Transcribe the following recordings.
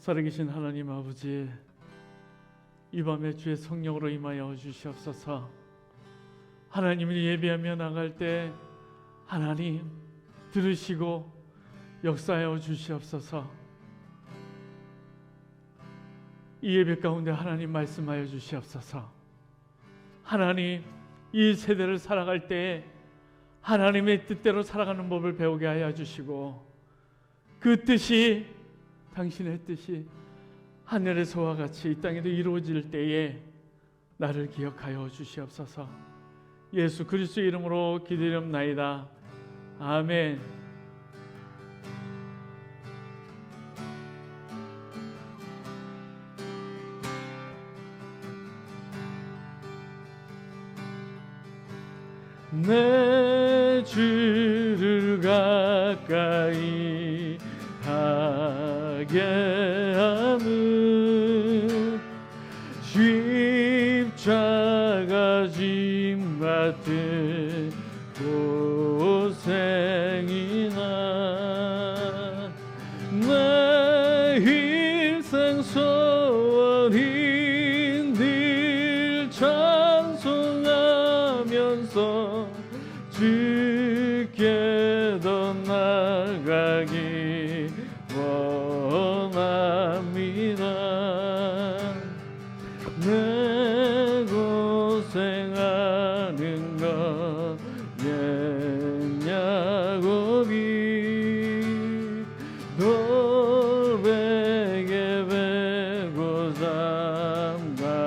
살아계신 하나님 아버지, 이 밤에 주의 성령으로 임하여 주시옵소서. 하나님을 예배하며 나갈 때 하나님 들으시고 역사하여 주시옵소서. 이 예배 가운데 하나님 말씀하여 주시옵소서. 하나님, 이 세대를 살아갈 때 하나님의 뜻대로 살아가는 법을 배우게 하여 주시고, 그 뜻이, 당신의 뜻이 하늘에서와 같이 이 땅에도 이루어질 때에 나를 기억하여 주시옵소서. 예수 그리스도의 이름으로 기도드립나이다. 아멘. 내 주를 가까이 하게 하는 십자가 짐 같은 고생이나 내 일생 소원이 늘 찬송하면서 주께 더 나가기 원합니다. 내 고생하는 것 옛 야곱이 돌베개 베고 잠갔습니다.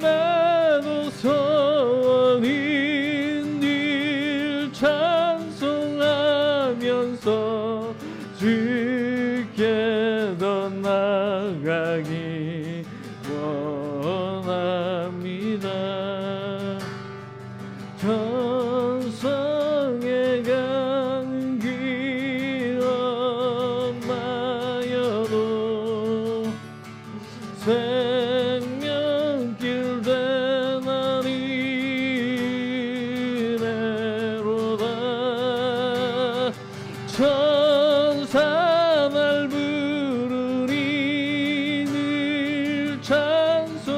나도 소원이 늘 찬송하면서 주께 더 나가기 원합니다. 천성에 가는 길 험하여도 생명길 되나니래로다. 천사 날 부르니 늘 찬송하면서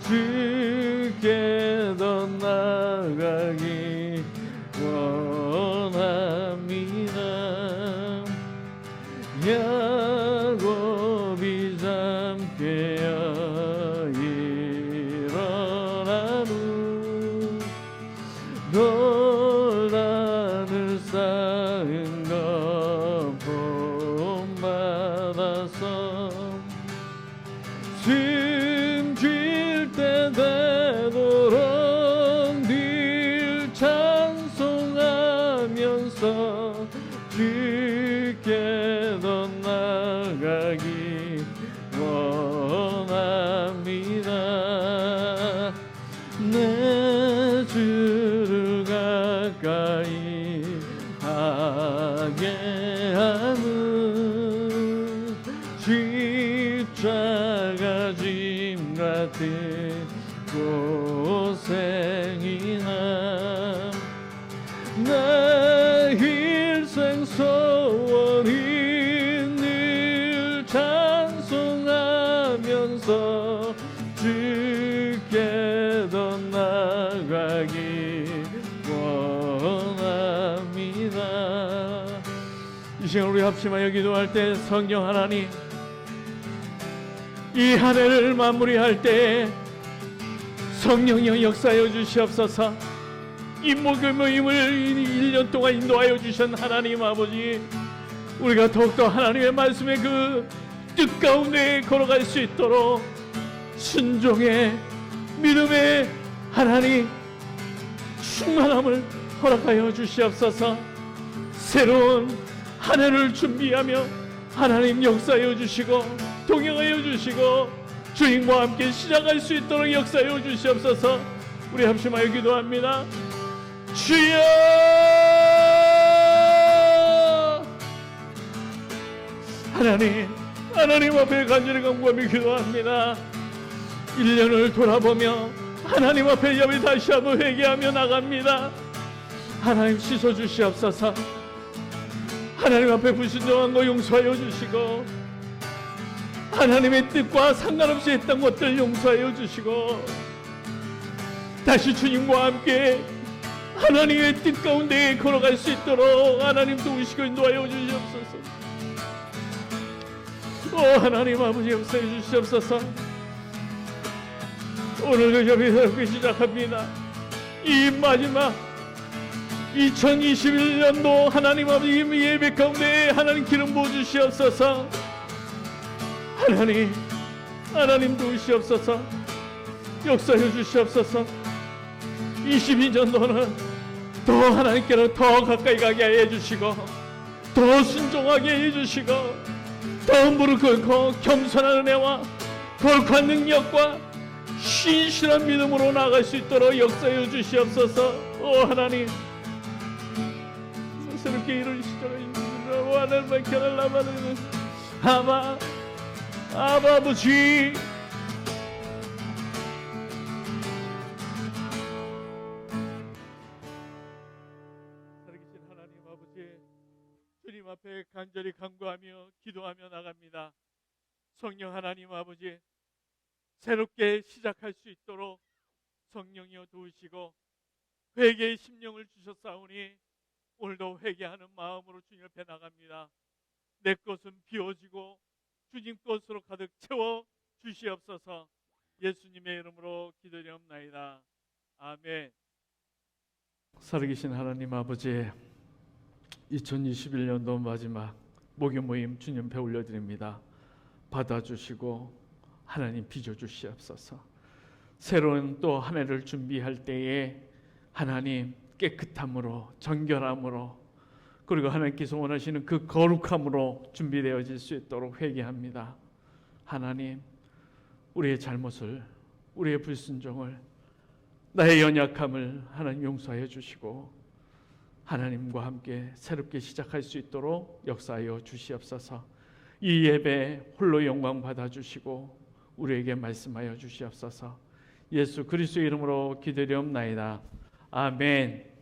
주께 더 나가기 원합니다. 야곱이 잠깨어 일어나무 논란을 쌓은 것 본받아서 숨쉴 때 되도록 늘 찬송하면서 주께 더 나가기 원합니다. 내 주를 가까이 하게 하는 십자가 짐 같은 고생이나 내 일생 소원이 늘 찬송하면서 주께 더 나가기 원합니다. 이 시간 우리 합심하여 기도할 때 성령 하나님, 이 한 해를 마무리할 때 성령여 역사하여 주시옵소서. 이 목요일 모임을 1년 동안 인도하여 주신 하나님 아버지, 우리가 더욱더 하나님의 말씀의 그 뜻 가운데 걸어갈 수 있도록 순종의 믿음의 하나님 충만함을 허락하여 주시옵소서. 새로운 한 해를 준비하며 하나님 역사하여 주시고 동행하여 주시고 주님과 함께 시작할 수 있도록 역사하여 주시옵소서. 우리 합심하여 기도합니다. 주여, 하나님 앞에 간절히 간구하며 기도합니다. 1년을 돌아보며 하나님 앞에 여기 다시 한번 회개하며 나갑니다. 하나님 씻어주시옵소서. 하나님 앞에 불순종한 거 용서하여 주시고, 하나님의 뜻과 상관없이 했던 것들 용서하여 주시고, 다시 주님과 함께 하나님의 뜻 가운데 걸어갈 수 있도록 하나님 도우시고 인도하여 주시옵소서. 오 하나님 아버지 역사해 주시옵소서. 오늘도 여기서 시작합니다. 이 마지막 2021년도 하나님 아버지 예배 가운데 하나님 기름 부어주시옵소서. 하나님 도우시옵소서. 역사해 주시옵소서. 22년도는 더 하나님께로 더 가까이 가게 해주시고, 더 순종하게 해주시고, 더 무릎 꿇고 겸손한 은혜와 거룩한 능력과 신실한 믿음으로 나아갈 수 있도록 역사해 주시옵소서. 오 하나님, 새롭게 이루시도록 하나님만 겨달라마는 아버지, 살아계신 하나님 아버지, 주님 앞에 간절히 간구하며 기도하며 나갑니다. 성령 하나님 아버지, 새롭게 시작할 수 있도록 성령이여 도우시고 회개의 심령을 주셨사오니 오늘도 회개하는 마음으로 주님 앞에 나갑니다. 내 것은 비워지고 주님 것으로 가득 채워 주시옵소서. 예수님의 이름으로 기도드리옵나이다. 아멘. 살아계신 하나님 아버지, 2021년도 마지막 목요 모임 주님 앞에 올려드립니다. 받아주시고 하나님 빚어주시옵소서. 새로운 또 한 해를 준비할 때에 하나님 깨끗함으로, 정결함으로, 그리고 하나님께서 원하시는 그 거룩함으로 준비되어질 수 있도록 회개합니다. 하나님, 우리의 잘못을, 우리의 불순종을, 나의 연약함을 하나님 용서해 주시고 하나님과 함께 새롭게 시작할 수 있도록 역사하여 주시옵소서. 이 예배 홀로 영광 받아주시고 우리에게 말씀하여 주시옵소서. 예수 그리스도의 이름으로 기도드리옵나이다. 아멘.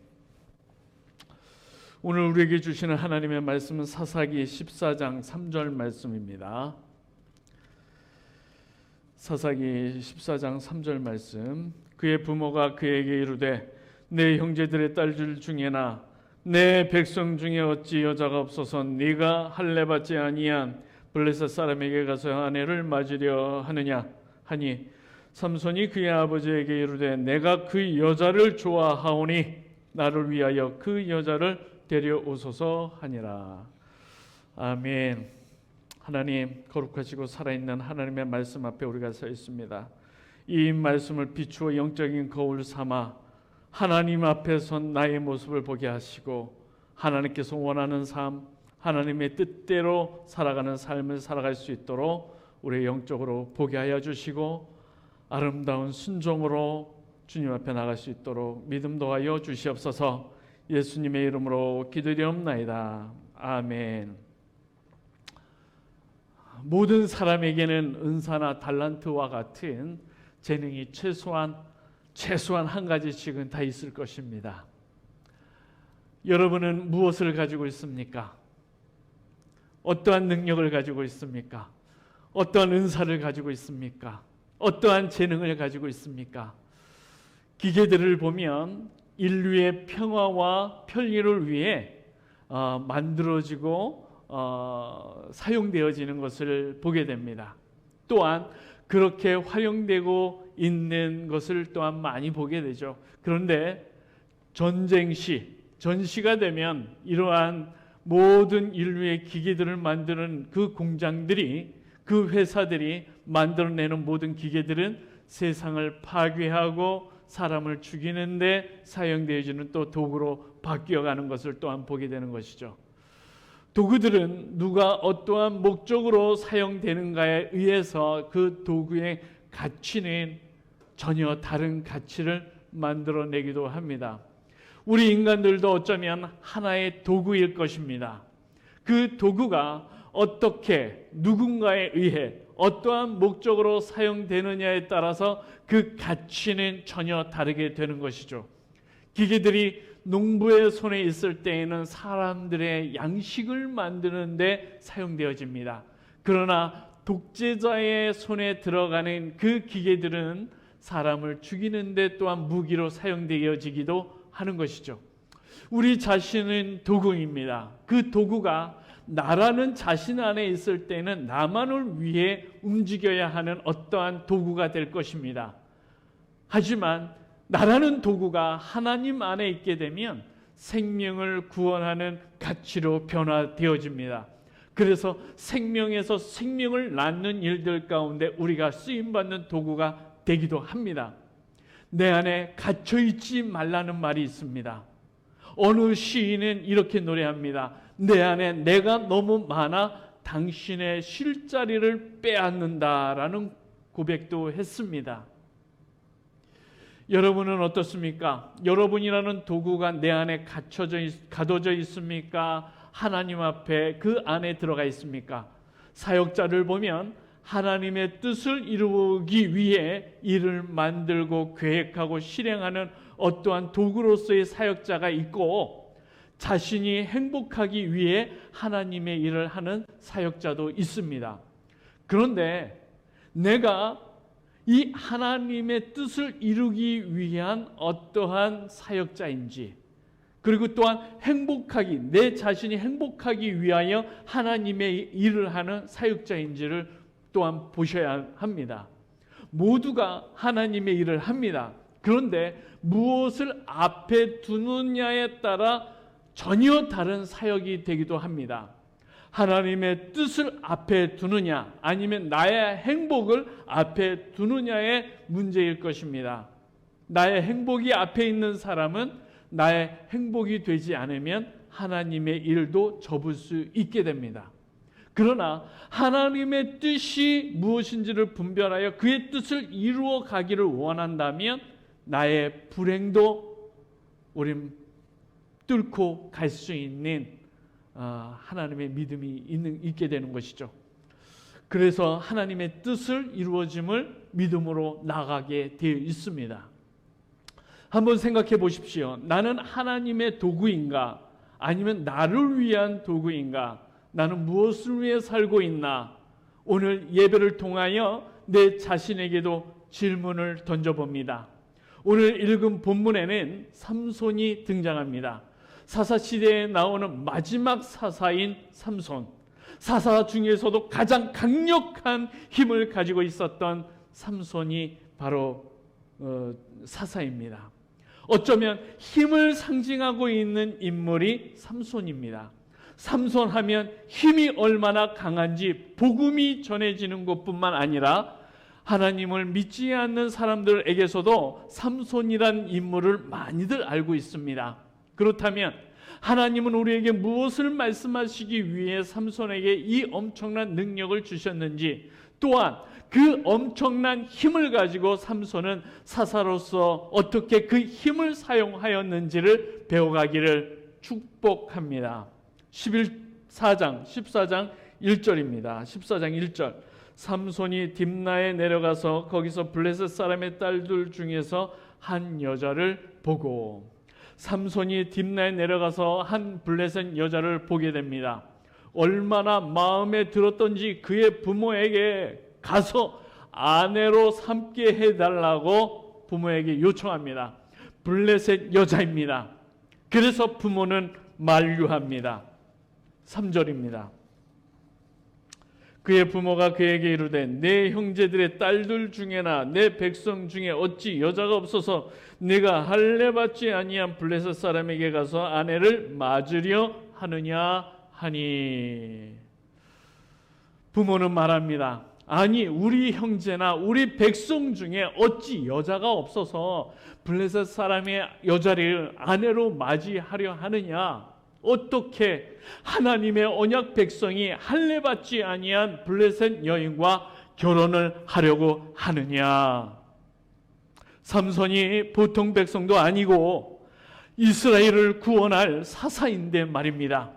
오늘 우리에게 주시는 하나님의 말씀은 사사기 14장 3절 말씀입니다. 사사기 14장 3절 말씀. 그의 부모가 그에게 이르되 내 형제들의 딸들 중에나 내 백성 중에 어찌 여자가 없어서 네가 할례 받지 아니한 블레셋 사람에게 가서 아내를 맞으려 하느냐 하니, 삼손이 그의 아버지에게 이르되 내가 그 여자를 좋아하오니 나를 위하여 그 여자를 데려오소서 하니라. 아멘. 하나님, 거룩하시고 살아있는 하나님의 말씀 앞에 우리가 서 있습니다. 이 말씀을 비추어 영적인 거울 삼아 하나님 앞에 선 나의 모습을 보게 하시고 하나님께서 원하는 삶, 하나님의 뜻대로 살아가는 삶을 살아갈 수 있도록 우리 영적으로 보게 하여 주시고 아름다운 순종으로 주님 앞에 나갈 수 있도록 믿음 도하여 주시옵소서. 예수님의 이름으로 기도드리옵나이다. 아멘. 모든 사람에게는 은사나 달란트와 같은 재능이 최소한 한 가지씩은 다 있을 것입니다. 여러분은 무엇을 가지고 있습니까? 어떠한 능력을 가지고 있습니까? 어떠한 은사를 가지고 있습니까? 어떠한 재능을 가지고 있습니까? 기계들을 보면 인류의 평화와 편리를 위해 만들어지고 사용되어지는 것을 보게 됩니다. 또한 그렇게 활용되고 있는 것을 또한 많이 보게 되죠. 그런데 전시가 되면 이러한 모든 인류의 기계들을 만드는 그 공장들이, 그 회사들이 만들어내는 모든 기계들은 세상을 파괴하고 사람을 죽이는데 사용되어지는 또 도구로 바뀌어가는 것을 또한 보게 되는 것이죠. 도구들은 누가 어떠한 목적으로 사용되는가에 의해서 그 도구의 가치는 전혀 다른 가치를 만들어내기도 합니다. 우리 인간들도 어쩌면 하나의 도구일 것입니다. 그 도구가 어떻게 누군가에 의해 어떠한 목적으로 사용되느냐에 따라서 그 가치는 전혀 다르게 되는 것이죠. 기계들이 농부의 손에 있을 때에는 사람들의 양식을 만드는 데 사용되어집니다. 그러나 독재자의 손에 들어가는 그 기계들은 사람을 죽이는 데 또한 무기로 사용되어지기도 하는 것이죠. 우리 자신은 도구입니다. 그 도구가 나라는 자신 안에 있을 때는 나만을 위해 움직여야 하는 어떠한 도구가 될 것입니다. 하지만 나라는 도구가 하나님 안에 있게 되면 생명을 구원하는 가치로 변화되어집니다. 그래서 생명에서 생명을 낳는 일들 가운데 우리가 쓰임받는 도구가 되기도 합니다. 내 안에 갇혀있지 말라는 말이 있습니다. 어느 시인은 이렇게 노래합니다. 내 안에 내가 너무 많아 당신의 쉴 자리를 빼앗는다라는 고백도 했습니다. 여러분은 어떻습니까? 여러분이라는 도구가 내 안에 가둬져 있습니까? 하나님 앞에 그 안에 들어가 있습니까? 사역자를 보면 하나님의 뜻을 이루기 위해 일을 만들고 계획하고 실행하는 어떠한 도구로서의 사역자가 있고, 자신이 행복하기 위해 하나님의 일을 하는 사역자도 있습니다. 그런데 내가 이 하나님의 뜻을 이루기 위한 어떠한 사역자인지, 그리고 또한 내 자신이 행복하기 위하여 하나님의 일을 하는 사역자인지를 또한 보셔야 합니다. 모두가 하나님의 일을 합니다. 그런데 무엇을 앞에 두느냐에 따라 전혀 다른 사역이 되기도 합니다. 하나님의 뜻을 앞에 두느냐, 아니면 나의 행복을 앞에 두느냐의 문제일 것입니다. 나의 행복이 앞에 있는 사람은 나의 행복이 되지 않으면 하나님의 일도 접을 수 있게 됩니다. 그러나 하나님의 뜻이 무엇인지를 분별하여 그의 뜻을 이루어 가기를 원한다면 나의 불행도 우린 뚫고 갈 수 있는 하나님의 믿음이 있게 되는 것이죠. 그래서 하나님의 뜻을 이루어짐을 믿음으로 나가게 되어 있습니다. 한번 생각해 보십시오. 나는 하나님의 도구인가? 아니면 나를 위한 도구인가? 나는 무엇을 위해 살고 있나? 오늘 예배를 통하여 내 자신에게도 질문을 던져봅니다. 오늘 읽은 본문에는 삼손이 등장합니다. 사사시대에 나오는 마지막 사사인 삼손, 사사 중에서도 가장 강력한 힘을 가지고 있었던 삼손이 바로 사사입니다. 어쩌면 힘을 상징하고 있는 인물이 삼손입니다. 삼손 하면 힘이 얼마나 강한지 복음이 전해지는 것뿐만 아니라 하나님을 믿지 않는 사람들에게서도 삼손이란 인물을 많이들 알고 있습니다. 그렇다면 하나님은 우리에게 무엇을 말씀하시기 위해 삼손에게 이 엄청난 능력을 주셨는지, 또한 그 엄청난 힘을 가지고 삼손은 사사로서 어떻게 그 힘을 사용하였는지를 배워가기를 축복합니다. 14장 1절입니다. 14장 1절. 삼손이 딥나에 내려가서 거기서 블레셋 사람의 딸들 중에서 한 여자를 보고, 삼손이 딥나에 내려가서 한 블레셋 여자를 보게 됩니다. 얼마나 마음에 들었던지 그의 부모에게 가서 아내로 삼게 해달라고 부모에게 요청합니다. 블레셋 여자입니다. 그래서 부모는 만류합니다. 3절입니다. 그의 부모가 그에게 이르되 내 형제들의 딸들 중에나 내 백성 중에 어찌 여자가 없어서 네가 할례 받지 아니한 블레셋 사람에게 가서 아내를 맞으려 하느냐 하니. 부모는 말합니다. 아니, 우리 형제나 우리 백성 중에 어찌 여자가 없어서 블레셋 사람의 여자를 아내로 맞이하려 하느냐? 어떻게 하나님의 언약 백성이 할례 받지 아니한 블레셋 여인과 결혼을 하려고 하느냐? 삼손이 보통 백성도 아니고 이스라엘을 구원할 사사인데 말입니다.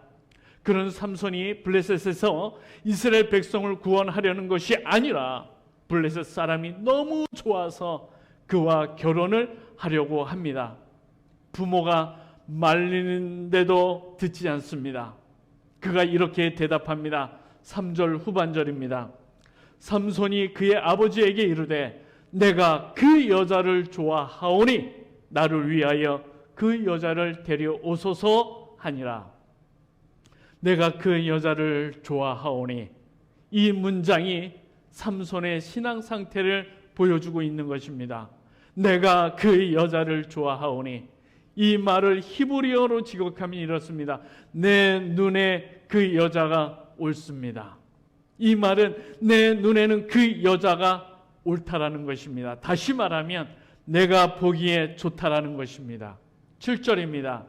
그런 삼손이 블레셋에서 이스라엘 백성을 구원하려는 것이 아니라 블레셋 사람이 너무 좋아서 그와 결혼을 하려고 합니다. 부모가 말리는데도 듣지 않습니다. 그가 이렇게 대답합니다. 3절 후반절입니다. 삼손이 그의 아버지에게 이르되 내가 그 여자를 좋아하오니 나를 위하여 그 여자를 데려오소서 하니라. 내가 그 여자를 좋아하오니, 이 문장이 삼손의 신앙 상태를 보여주고 있는 것입니다. 내가 그 여자를 좋아하오니, 이 말을 히브리어로 지곡하면 이렇습니다. 내 눈에 그 여자가 옳습니다. 이 말은 내 눈에는 그 여자가 옳다라는 것입니다. 다시 말하면 내가 보기에 좋다라는 것입니다. 7절입니다.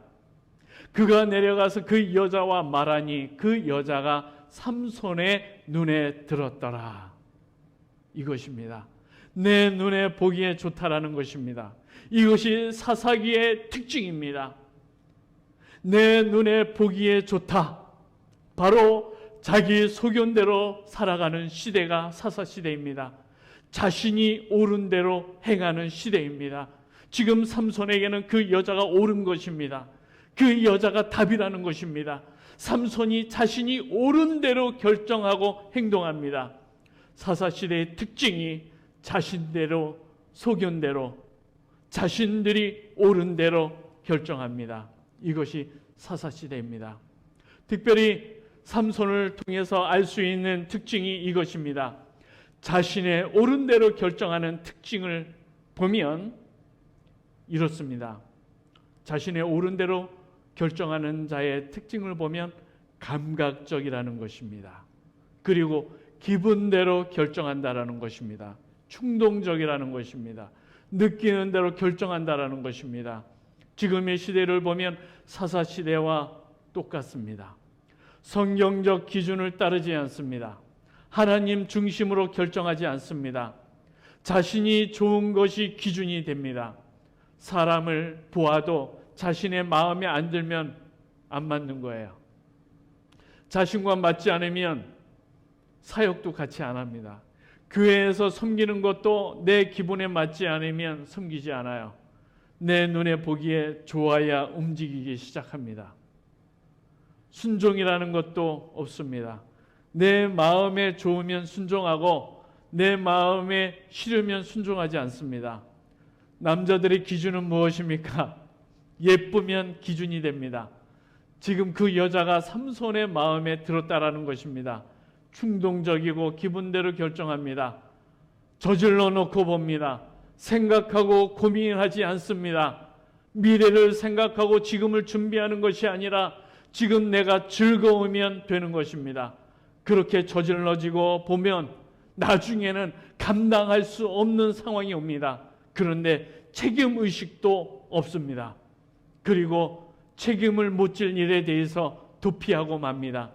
그가 내려가서 그 여자와 말하니 그 여자가 삼손의 눈에 들었더라. 이것입니다. 내 눈에 보기에 좋다라는 것입니다. 이것이 사사기의 특징입니다. 내 눈에 보기에 좋다. 바로 자기 소견대로 살아가는 시대가 사사시대입니다. 자신이 옳은 대로 행하는 시대입니다. 지금 삼손에게는 그 여자가 옳은 것입니다. 그 여자가 답이라는 것입니다. 삼손이 자신이 옳은 대로 결정하고 행동합니다. 사사시대의 특징이 자신대로, 소견대로, 자신들이 옳은 대로 결정합니다. 이것이 사사시대입니다. 특별히 삼손을 통해서 알 수 있는 특징이 이것입니다. 자신의 옳은 대로 결정하는 특징을 보면 이렇습니다. 자신의 옳은 대로 결정하는 자의 특징을 보면 감각적이라는 것입니다. 그리고 기분대로 결정한다라는 것입니다. 충동적이라는 것입니다. 느끼는 대로 결정한다라는 것입니다. 지금의 시대를 보면 사사시대와 똑같습니다. 성경적 기준을 따르지 않습니다. 하나님 중심으로 결정하지 않습니다. 자신이 좋은 것이 기준이 됩니다. 사람을 보아도 자신의 마음에 안 들면 안 맞는 거예요. 자신과 맞지 않으면 사역도 같이 안 합니다. 교회에서 섬기는 것도 내 기분에 맞지 않으면 섬기지 않아요. 내 눈에 보기에 좋아야 움직이기 시작합니다. 순종이라는 것도 없습니다. 내 마음에 좋으면 순종하고 내 마음에 싫으면 순종하지 않습니다. 남자들의 기준은 무엇입니까? 예쁘면 기준이 됩니다. 지금 그 여자가 삼손의 마음에 들었다라는 것입니다. 충동적이고 기분대로 결정합니다. 저질러 놓고 봅니다. 생각하고 고민하지 않습니다. 미래를 생각하고 지금을 준비하는 것이 아니라 지금 내가 즐거우면 되는 것입니다. 그렇게 저질러지고 보면 나중에는 감당할 수 없는 상황이 옵니다. 그런데 책임의식도 없습니다. 그리고 책임을 못 질 일에 대해서 도피하고 맙니다.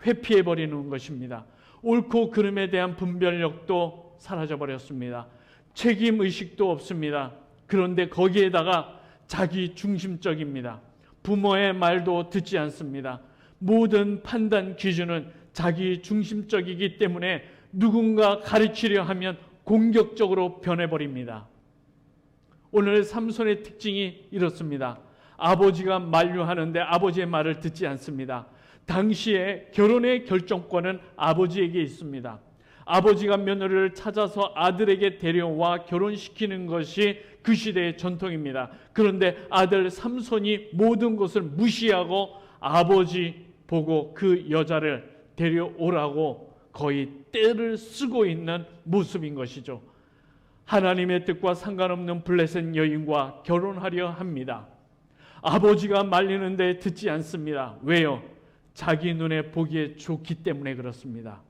회피해버리는 것입니다. 옳고 그름에 대한 분별력도 사라져버렸습니다. 책임의식도 없습니다. 그런데 거기에다가 자기 중심적입니다. 부모의 말도 듣지 않습니다. 모든 판단 기준은 자기 중심적이기 때문에 누군가 가르치려 하면 공격적으로 변해버립니다. 오늘 삼손의 특징이 이렇습니다. 아버지가 만류하는데 아버지의 말을 듣지 않습니다. 당시에 결혼의 결정권은 아버지에게 있습니다. 아버지가 며느리를 찾아서 아들에게 데려와 결혼시키는 것이 그 시대의 전통입니다. 그런데 아들 삼손이 모든 것을 무시하고 아버지 보고 그 여자를 데려오라고 거의 떼를 쓰고 있는 모습인 것이죠. 하나님의 뜻과 상관없는 블레셋 여인과 결혼하려 합니다. 아버지가 말리는데 듣지 않습니다. 왜요? 자기 눈에 보기에 좋기 때문에 그렇습니다.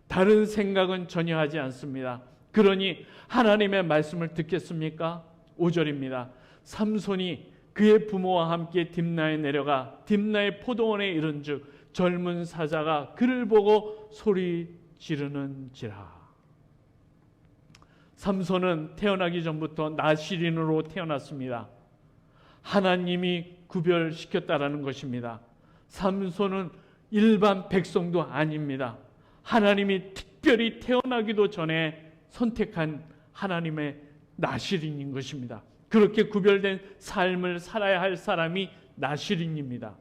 다른 생각은 전혀 하지 않습니다. 그러니 하나님의 말씀을 듣겠습니까? 5절입니다. 삼손이 그의 부모와 함께 딥나에 내려가 딥나의 포도원에 이른즉 젊은 사자가 그를 보고 소리 지르는지라. 삼손은 태어나기 전부터 나시린으로 태어났습니다. 하나님이 구별시켰다라는 것입니다. 삼손은 일반 백성도 아닙니다. 하나님이 특별히 태어나기도 전에 선택한 하나님의 나시린인 것입니다. 그렇게 구별된 삶을 살아야 할 사람이 나실인입니다.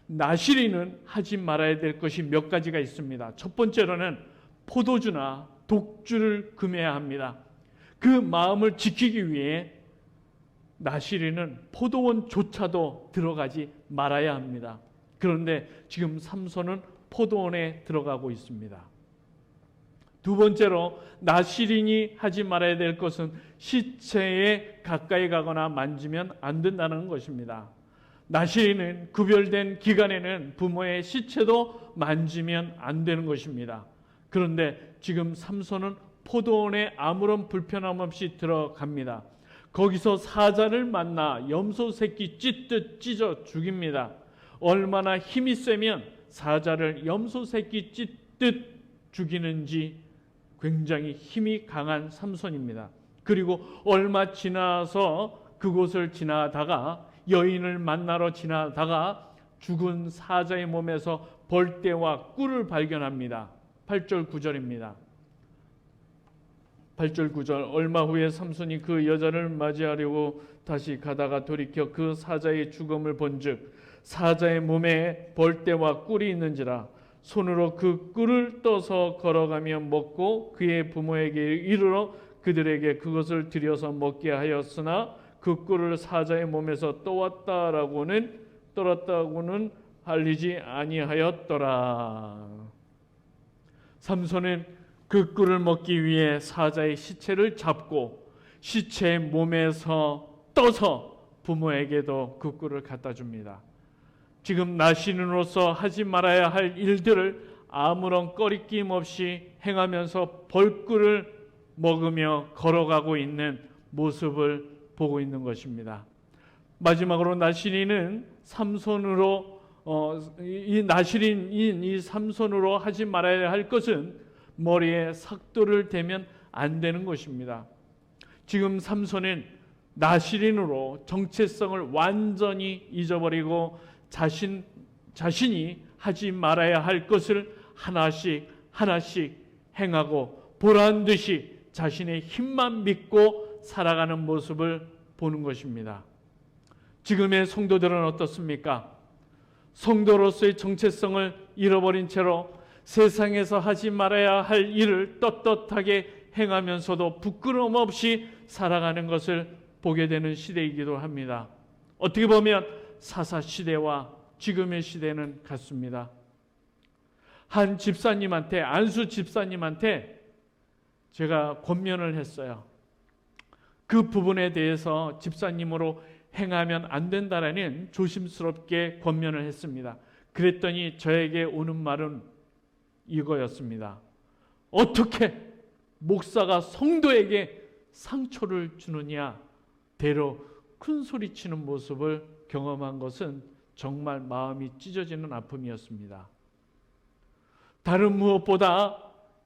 나실인은 하지 말아야 될 것이 몇 가지가 있습니다. 첫 번째로는 포도주나 독주를 금해야 합니다. 그 마음을 지키기 위해 나실인은 포도원조차도 들어가지 말아야 합니다. 그런데 지금 삼손은 포도원에 들어가고 있습니다. 두 번째로 나실인이 하지 말아야 될 것은 시체에 가까이 가거나 만지면 안 된다는 것입니다. 나실인은 구별된 기간에는 부모의 시체도 만지면 안 되는 것입니다. 그런데 지금 삼손은 포도원에 아무런 불편함 없이 들어갑니다. 거기서 사자를 만나 염소 새끼 찢듯 찢어 죽입니다. 얼마나 힘이 세면 사자를 염소 새끼 찢듯 죽이는지 굉장히 힘이 강한 삼손입니다. 그리고 얼마 지나서 그곳을 지나다가 여인을 만나러 지나다가 죽은 사자의 몸에서 벌떼와 꿀을 발견합니다. 8절 9절입니다. 8절 9절 얼마 후에 삼손이 그 여자를 맞이하려고 다시 가다가 돌이켜 그 사자의 죽음을 본즉 사자의 몸에 벌떼와 꿀이 있는지라 손으로 그 꿀을 떠서 걸어가며 먹고 그의 부모에게 이르러 그들에게 그것을 들여서 먹게 하였으나 그 꿀을 사자의 몸에서 떠왔다고는 알리지 아니하였더라. 삼손은 그 꿀을 먹기 위해 사자의 시체를 잡고 시체의 몸에서 떠서 부모에게도 그 꿀을 갖다 줍니다. 지금 나신으로서 하지 말아야 할 일들을 아무런 꺼리낌 없이 행하면서 벌꿀을 먹으며 걸어가고 있는 모습을 보고 있는 것입니다. 마지막으로 나실인은 삼손으로 이 나실인인 이 삼손으로 하지 말아야 할 것은 머리에 삭도를 대면 안 되는 것입니다. 지금 삼손은 나실인으로 정체성을 완전히 잊어버리고 자신이 하지 말아야 할 것을 하나씩 행하고 보란 듯이 자신의 힘만 믿고 살아가는 모습을 보는 것입니다. 지금의 성도들은 어떻습니까? 성도로서의 정체성을 잃어버린 채로 세상에서 하지 말아야 할 일을 떳떳하게 행하면서도 부끄러움 없이 살아가는 것을 보게 되는 시대이기도 합니다. 어떻게 보면 사사 시대와 지금의 시대는 같습니다. 한 집사님한테, 안수 집사님한테 제가 권면을 했어요. 그 부분에 대해서 집사님으로 행하면 안 된다라는 조심스럽게 권면을 했습니다. 그랬더니 저에게 오는 말은 이거였습니다. 어떻게 목사가 성도에게 상처를 주느냐? 대로 큰 소리치는 모습을 경험한 것은 정말 마음이 찢어지는 아픔이었습니다. 다른 무엇보다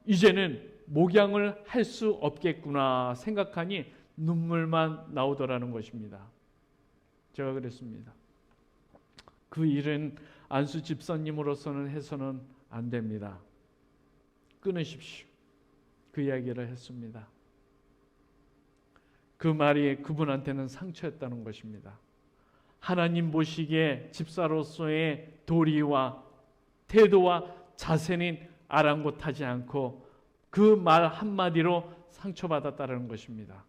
이제는 목양을 할 수 없겠구나 생각하니 눈물만 나오더라는 것입니다. 제가 그랬습니다. 그 일은 안수 집사님으로서는 해서는 안 됩니다. 끊으십시오. 그 이야기를 했습니다. 그 말이 그분한테는 상처였다는 것입니다. 하나님 보시기에 집사로서의 도리와 태도와 자세는 아랑곳하지 않고 그 말 한마디로 상처받았다는 것입니다.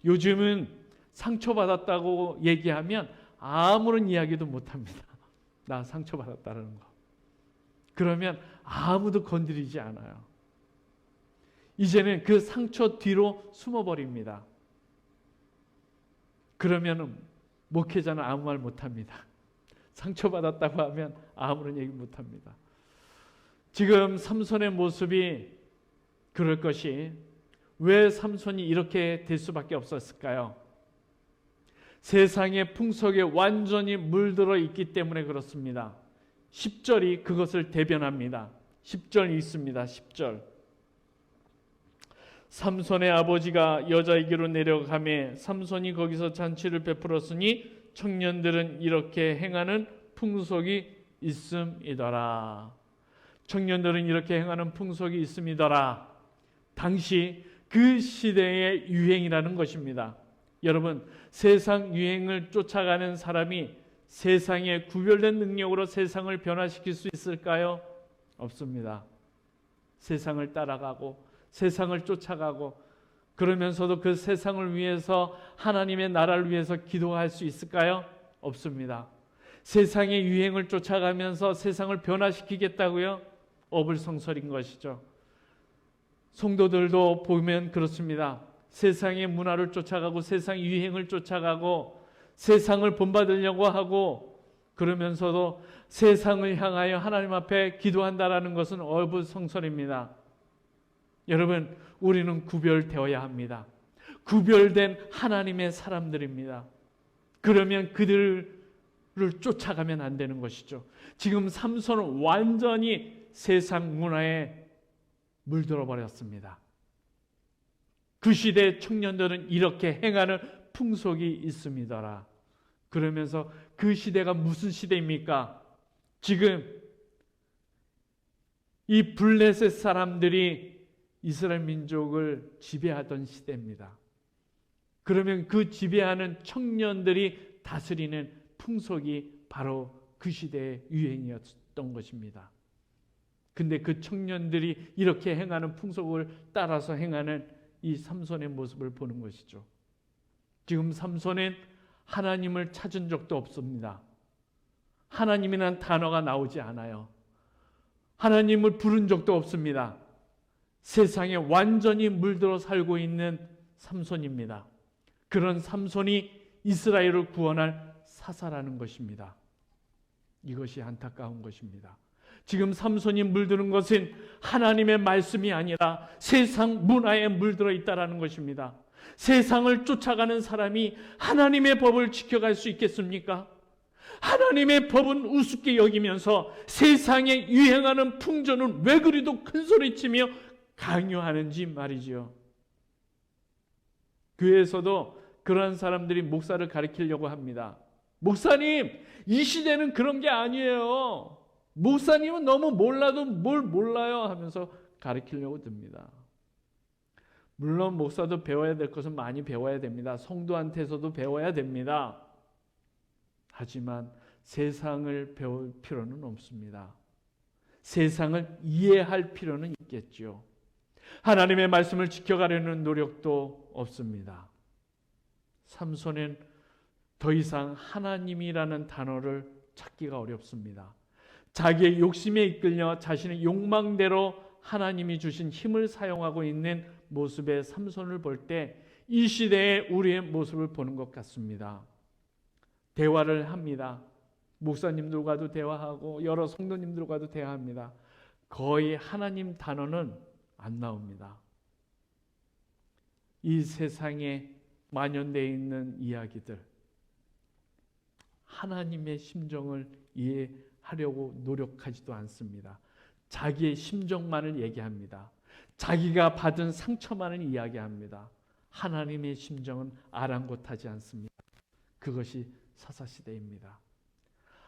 요즘은 상처받았다고 얘기하면 아무런 이야기도 못합니다. 나 상처받았다는 거. 그러면 아무도 건드리지 않아요. 이제는 그 상처 뒤로 숨어버립니다. 그러면 목회자는 아무 말 못합니다. 상처받았다고 하면 아무런 얘기 못합니다. 지금 삼손의 모습이 그럴 것이 왜 삼손이 이렇게 될 수밖에 없었을까요? 세상의 풍속에 완전히 물들어 있기 때문에 그렇습니다. 10절이 그것을 대변합니다. 10절 있습니다. 10절. 삼손의 아버지가 여자에게로 내려가매 삼손이 거기서 잔치를 베풀었으니 청년들은 이렇게 행하는 풍속이 있음이더라. 청년들은 이렇게 행하는 풍속이 있음이더라. 당시 그 시대의 유행이라는 것입니다. 여러분, 세상 유행을 쫓아가는 사람이 세상에 구별된 능력으로 세상을 변화시킬 수 있을까요? 없습니다. 세상을 따라가고 세상을 쫓아가고 그러면서도 그 세상을 위해서 하나님의 나라를 위해서 기도할 수 있을까요? 없습니다. 세상의 유행을 쫓아가면서 세상을 변화시키겠다고요? 어불성설인 것이죠. 성도들도 보면 그렇습니다. 세상의 문화를 쫓아가고 세상 유행을 쫓아가고 세상을 본받으려고 하고 그러면서도 세상을 향하여 하나님 앞에 기도한다라는 것은 어불성설입니다. 여러분, 우리는 구별되어야 합니다. 구별된 하나님의 사람들입니다. 그러면 그들을 쫓아가면 안 되는 것이죠. 지금 삼손은 완전히 세상 문화에 물들어 버렸습니다. 그 시대 청년들은 이렇게 행하는 풍속이 있습니다라. 그러면서 그 시대가 무슨 시대입니까? 지금 이 블레셋 사람들이 이스라엘 민족을 지배하던 시대입니다. 그러면 그 지배하는 청년들이 다스리는 풍속이 바로 그 시대의 유행이었던 것입니다. 근데 그 청년들이 이렇게 행하는 풍속을 따라서 행하는 이 삼손의 모습을 보는 것이죠. 지금 삼손은 하나님을 찾은 적도 없습니다. 하나님이라는 단어가 나오지 않아요. 하나님을 부른 적도 없습니다. 세상에 완전히 물들어 살고 있는 삼손입니다. 그런 삼손이 이스라엘을 구원할 사사라는 것입니다. 이것이 안타까운 것입니다. 지금 삼손이 물드는 것은 하나님의 말씀이 아니라 세상 문화에 물들어 있다는 것입니다. 세상을 쫓아가는 사람이 하나님의 법을 지켜갈 수 있겠습니까? 하나님의 법은 우습게 여기면서 세상에 유행하는 풍조는 왜 그리도 큰소리치며 강요하는지 말이지요. 교회에서도 그러한 사람들이 목사를 가리키려고 합니다. 목사님, 이 시대는 그런 게 아니에요. 목사님은 너무 몰라도 뭘 몰라요 하면서 가르치려고 듭니다. 물론 목사도 배워야 될 것은 많이 배워야 됩니다. 성도한테서도 배워야 됩니다. 하지만 세상을 배울 필요는 없습니다. 세상을 이해할 필요는 있겠죠. 하나님의 말씀을 지켜가려는 노력도 없습니다. 삼손은 더 이상 하나님이라는 단어를 찾기가 어렵습니다. 자기의 욕심에 이끌려 자신의 욕망대로 하나님이 주신 힘을 사용하고 있는 모습의 삼손을 볼 때 이 시대의 우리의 모습을 보는 것 같습니다. 대화를 합니다. 목사님들과도 대화하고 여러 성도님들과도 대화합니다. 거의 하나님 단어는 안 나옵니다. 이 세상에 만연되어 있는 이야기들, 하나님의 심정을 이해하려고 노력하지도 않습니다. 자기의 심정만을 얘기합니다. 자기가 받은 상처만을 이야기합니다. 하나님의 심정은 아랑곳하지 않습니다. 그것이 사사시대입니다.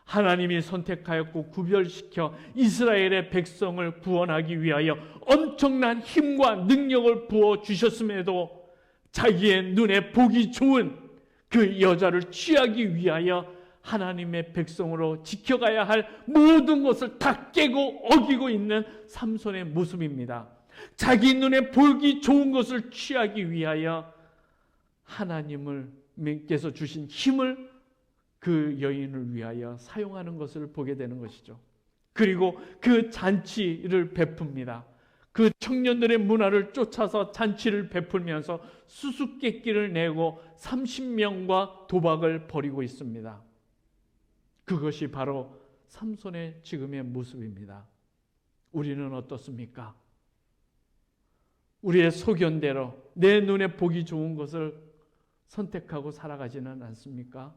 하나님이 선택하였고 구별시켜 이스라엘의 백성을 구원하기 위하여 엄청난 힘과 능력을 부어주셨음에도 자기의 눈에 보기 좋은 그 여자를 취하기 위하여 하나님의 백성으로 지켜가야 할 모든 것을 다 깨고 어기고 있는 삼손의 모습입니다. 자기 눈에 보기 좋은 것을 취하기 위하여 하나님께서 주신 힘을 그 여인을 위하여 사용하는 것을 보게 되는 것이죠. 그리고 그 잔치를 베풉니다. 그 청년들의 문화를 쫓아서 잔치를 베풀면서 수수께끼를 내고 30명과 도박을 벌이고 있습니다. 그것이 바로 삼손의 지금의 모습입니다. 우리는 어떻습니까? 우리의 소견대로 내 눈에 보기 좋은 것을 선택하고 살아가지는 않습니까?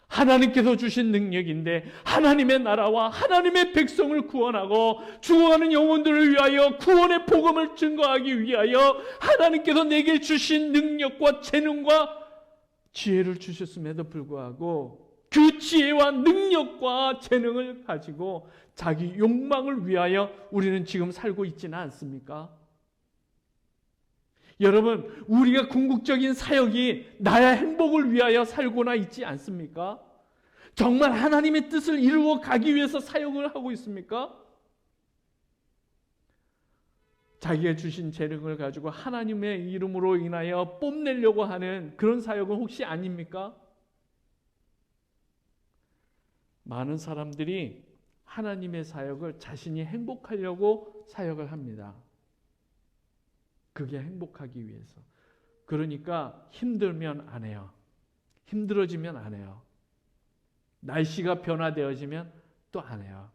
하나님께서 주신 능력인데 하나님의 나라와 하나님의 백성을 구원하고 죽어가는 영혼들을 위하여 구원의 복음을 증거하기 위하여 하나님께서 내게 주신 능력과 재능과 지혜를 주셨음에도 불구하고 그 지혜와 능력과 재능을 가지고 자기 욕망을 위하여 우리는 지금 살고 있지는 않습니까? 여러분, 우리가 궁극적인 사역이 나의 행복을 위하여 살고나 있지 않습니까? 정말 하나님의 뜻을 이루어 가기 위해서 사역을 하고 있습니까? 자기가 주신 재능을 가지고 하나님의 이름으로 인하여 뽐내려고 하는 그런 사역은 혹시 아닙니까? 많은 사람들이 하나님의 사역을 자신이 행복하려고 사역을 합니다. 그게 행복하기 위해서. 그러니까 힘들면 안 해요. 힘들어지면 안 해요. 날씨가 변화되어지면 또 안 해요.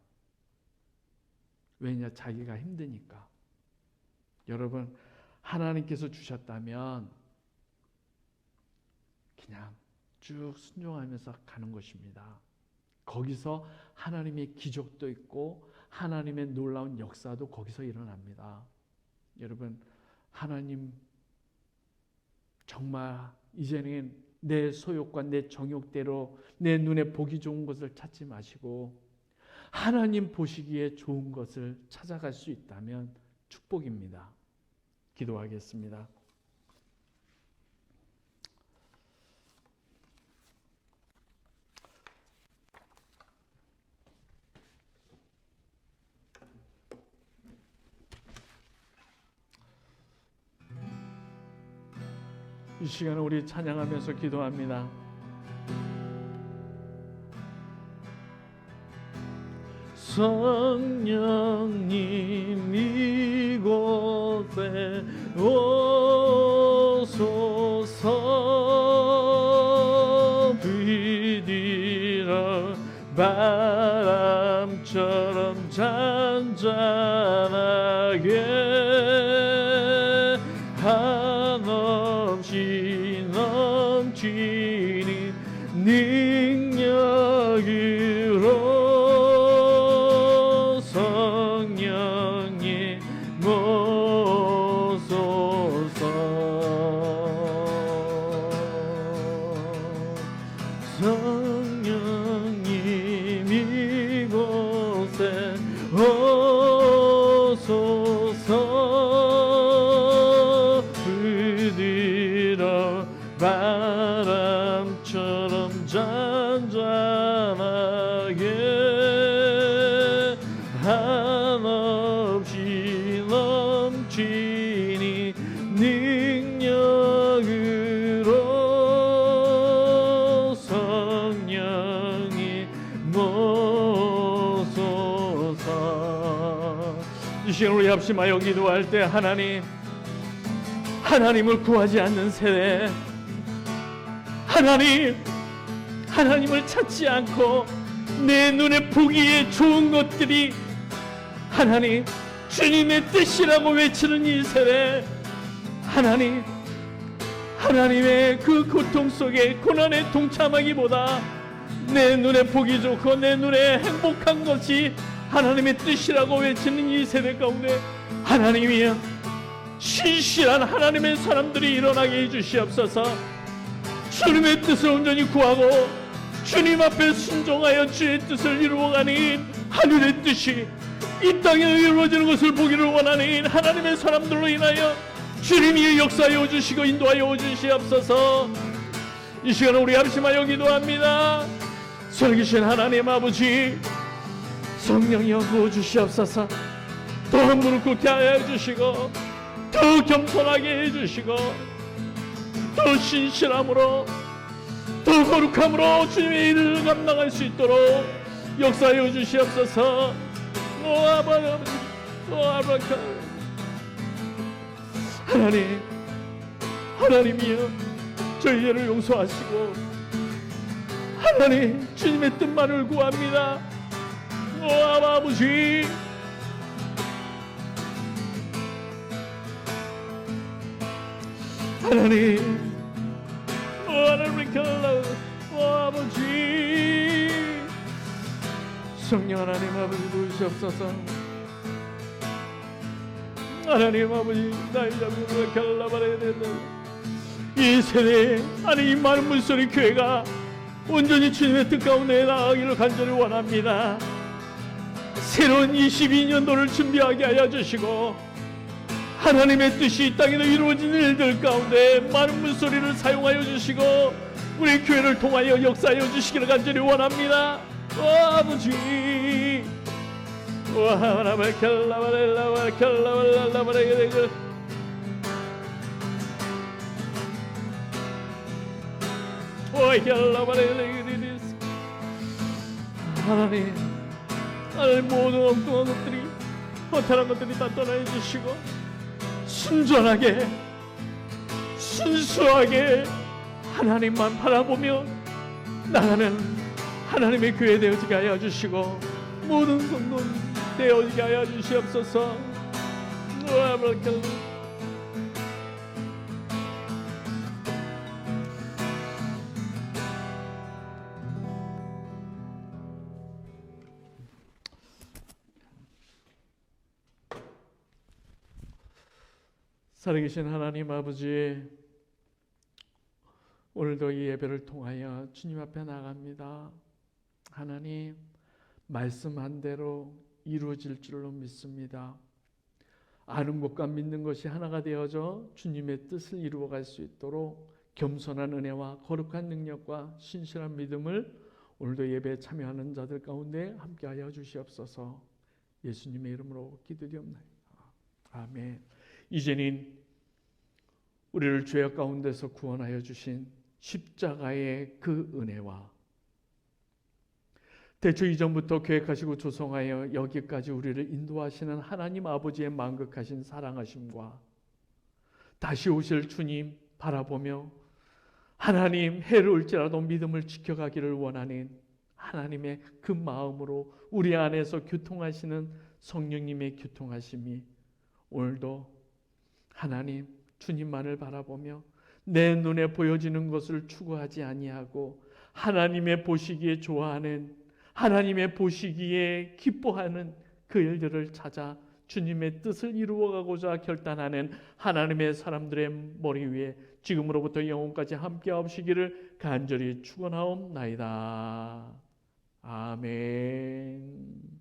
왜냐? 자기가 힘드니까. 여러분, 하나님께서 주셨다면 그냥 쭉 순종하면서 가는 것입니다. 거기서 하나님의 기적도 있고 하나님의 놀라운 역사도 거기서 일어납니다. 여러분, 하나님 정말 이제는 내 소욕과 내 정욕대로 내 눈에 보기 좋은 것을 찾지 마시고 하나님 보시기에 좋은 것을 찾아갈 수 있다면 축복입니다. 기도하겠습니다. 이 시간에 우리 찬양하면서 기도합니다. 성령님 이곳에 오소서. 비디러 바람처럼 잔잔하게 한없이 넘치는 능력으로 성령님 모소서. 성령님 이곳에 오소서. 부드러 바람처럼 잔잔하게 한없이 넘치는 능력으로 성령이 모소서. 이 시간 우리 합심하여 기도할 때 하나님을 구하지 않는 세대, 하나님을 찾지 않고 내 눈에 보기에 좋은 것들이 하나님 주님의 뜻이라고 외치는 이 세대, 하나님의 그 고통 속에 고난에 동참하기보다 내 눈에 보기 좋고 내 눈에 행복한 것이 하나님의 뜻이라고 외치는 이 세대 가운데 하나님이여, 신실한 하나님의 사람들이 일어나게 해주시옵소서. 주님의 뜻을 온전히 구하고 주님 앞에 순종하여 주의 뜻을 이루어가는 하늘의 뜻이 이 땅에 이루어지는 것을 보기를 원하는 하나님의 사람들로 인하여 주님이 역사하여 주시고 인도하여 주시옵소서. 이 시간에 우리 합심하여 기도합니다. 살아계신 하나님 아버지, 성령이여 부어주시옵소서. 더 무릎 꿇게 하여 주시고 더 겸손하게 해주시고 더 신실함으로 더 거룩함으로 주님의 일을 감당할 수 있도록 역사하여 주시옵소서. 하나님이여, 저희 죄를 용서하시고 하나님 주님의 뜻만을 구합니다. 아버지, 하나님, 아버지, 성령 하나님 아버지 도우시옵소서. 하나님 아버지, 나의 잡음을 갈라버려야 된다. 이 세대에 하나님 많은 문소리 교회가 온전히 주님의 뜻 가운데 나아가기를 간절히 원합니다. 새로운 22년도를 준비하게 하여 주시고 하나님의 뜻이 이 땅에서 이루어지는 일들 가운데 많은 문소리를 사용하여 주시고 우리 교회를 통하여 역사하여 주시기를 간절히 원합니다. 아버지, 하나님, 모든 엉뚱한 것들이, 허탈한 것들이 다 떠나해 주시고 순전하게, 순수하게 하나님만 바라보며 나가는 하나님의 교회 되어지게 하여 주시고 모든 성도 되어지게 하여 주시옵소서. 살아계신 하나님 아버지, 오늘도 이 예배를 통하여 주님 앞에 나갑니다. 하나님, 말씀한 대로 이루어질 줄로 믿습니다. 아는 것과 믿는 것이 하나가 되어져 주님의 뜻을 이루어갈 수 있도록 겸손한 은혜와 거룩한 능력과 신실한 믿음을 오늘도 예배에 참여하는 자들 가운데 함께하여 주시옵소서. 예수님의 이름으로 기도드리옵나이다. 아멘. 이제는 우리를 죄악 가운데서 구원하여 주신 십자가의 그 은혜와 대초 이전부터 계획하시고 조성하여 여기까지 우리를 인도하시는 하나님 아버지의 만극하신 사랑하심과 다시 오실 주님 바라보며 하나님 해를 올지라도 믿음을 지켜가기를 원하는 하나님의 그 마음으로 우리 안에서 교통하시는 성령님의 교통하심이 오늘도 하나님 주님만을 바라보며 내 눈에 보여지는 것을 추구하지 아니하고 하나님의 보시기에 좋아하는, 하나님의 보시기에 기뻐하는 그 일들을 찾아 주님의 뜻을 이루어가고자 결단하는 하나님의 사람들의 머리 위에 지금으로부터 영원까지 함께 하시기를 간절히 축원하옵나이다. 아멘.